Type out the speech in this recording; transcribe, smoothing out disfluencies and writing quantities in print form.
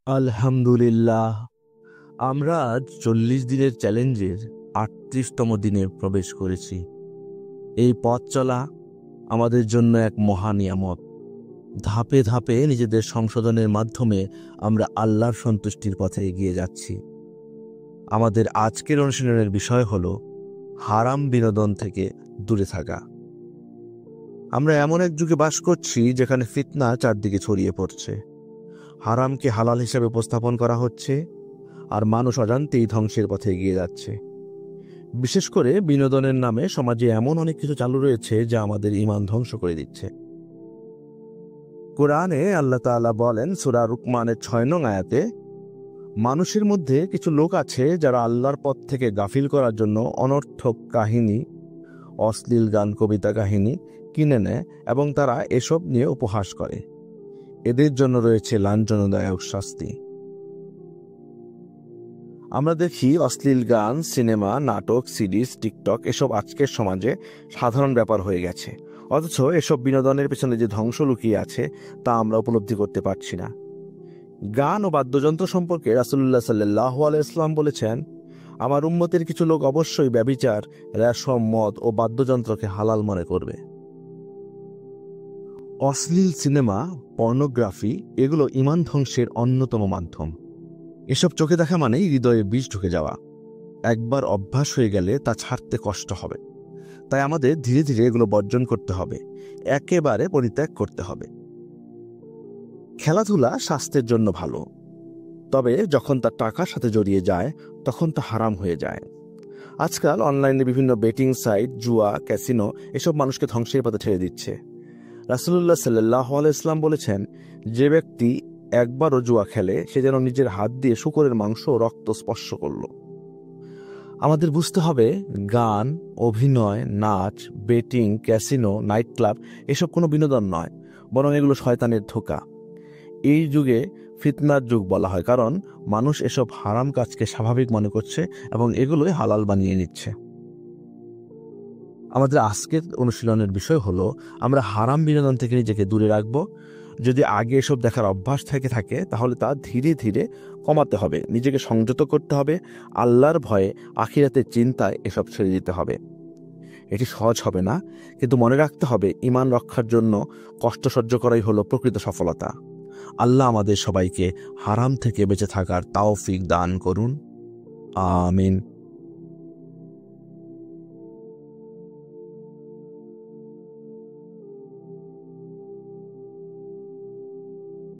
আলহামদুলিল্লাহ, আমরা আজ 40 দিনের চ্যালেঞ্জের 38তম দিনে প্রবেশ করেছি। এই পথ চলা আমাদের জন্য এক মহা নিয়ামত। ধাপে ধাপে নিজেদের সংশোধনের মাধ্যমে আমরা আল্লাহর সন্তুষ্টির পথে এগিয়ে যাচ্ছি। আমাদের আজকের অনুশীলনের বিষয় হল হারাম বিনোদন থেকে দূরে থাকা। আমরা এমন এক যুগে বাস করছি যেখানে ফিতনা চারদিকে ছড়িয়ে পড়ছে। হারামকে হালাল হিসেবে উপস্থাপন করা হচ্ছে, আর মানুষ অজান্তেই ধ্বংসের পথে এগিয়ে যাচ্ছে। বিশেষ করে বিনোদনের নামে সমাজে এমন অনেক কিছু চালু রয়েছে যা আমাদের ঈমান ধ্বংস করে দিচ্ছে। কোরআনে আল্লাহ তাআলা বলেন সূরা লুকমানের 6 নং আয়াতে, মানুষের মধ্যে কিছু লোক আছে যারা আল্লাহর পথ থেকে গাফিল করার জন্য অনর্থক কাহিনী, অশ্লীল গান, কবিতা, কাহিনী কিনে নেয় এবং তারা এসব নিয়ে উপহাস করে। এদের জন্য রয়েছে লাঞ্ছনাদায়ক শাস্তি। আমরা দেখি অশ্লীল গান, সিনেমা, নাটক, সিরিজ, টিকটক এসব আজকের সমাজে সাধারণ ব্যাপার হয়ে গেছে। অথচ এসব বিনোদনের পেছনে যে ধ্বংস লুকিয়ে আছে তা আমরা উপলব্ধি করতে পারছি না। গান ও বাদ্যযন্ত্র সম্পর্কে রাসূলুল্লাহ সাল্লাল্লাহু আলাইহি ওয়াসাল্লাম বলেছেন, আমার উম্মতের কিছু লোক অবশ্যই ব্যভিচার, রেশম, মদ ও বাদ্যযন্ত্রকে হালাল মনে করবে। অশ্লীল সিনেমা, পর্নোগ্রাফি এগুলো ঈমান ধ্বংসের অন্যতম মাধ্যম। এসব চোখে দেখা মানেই হৃদয়ে বিষ ঢুকে যাওয়া। একবার অভ্যাস হয়ে গেলে তা ছাড়তে কষ্ট হবে। তাই আমাদের ধীরে ধীরে এগুলো বর্জন করতে হবে, একেবারে পরিত্যাগ করতে হবে। খেলাধুলা স্বাস্থ্যের জন্য ভালো, তবে যখন তা টাকার সাথে জড়িয়ে যায় তখন তা হারাম হয়ে যায়। আজকাল অনলাইনে বিভিন্ন বেটিং সাইট, জুয়া, ক্যাসিনো এসব মানুষকে ধ্বংসের পথে ঠেলে দিচ্ছে। রাসূলুল্লাহ সাল্লাল্লাহু আলাইহি ওয়াসাল্লাম বলেছেন, যে ব্যক্তি একবারও জুয়া খেলে সে যেন নিজের হাত দিয়ে শূকরের মাংস ও রক্ত স্পর্শ করল। আমাদের বুঝতে হবে, গান, অভিনয়, নাচ, বেটিং, ক্যাসিনো, নাইট ক্লাব এসব কোনো বিনোদন নয়, বরং এগুলো শয়তানের ধোঁকা। এই যুগে ফিতনার যুগ বলা হয়, কারণ মানুষ এসব হারাম কাজকে স্বাভাবিক মনে করছে এবং এগুলোই হালাল বানিয়ে নিচ্ছে। আমাদের আজকের অনুশীলনের বিষয় হলো, আমরা হারাম বিনোদন থেকে নিজেকে দূরে রাখবো। যদি আগে এসব দেখার অভ্যাস থেকে থাকে তাহলে তা ধীরে ধীরে কমাতে হবে, নিজেকে সংযত করতে হবে, আল্লাহর ভয়ে, আখিরাতের চিন্তায় এসব ছেড়ে দিতে হবে। এটি সহজ হবে না, কিন্তু মনে রাখতে হবে ঈমান রক্ষার জন্য কষ্ট সহ্য করাই হলো প্রকৃত সফলতা। আল্লাহ আমাদের সবাইকে হারাম থেকে বেঁচে থাকার তাওফিক দান করুন। আমিন।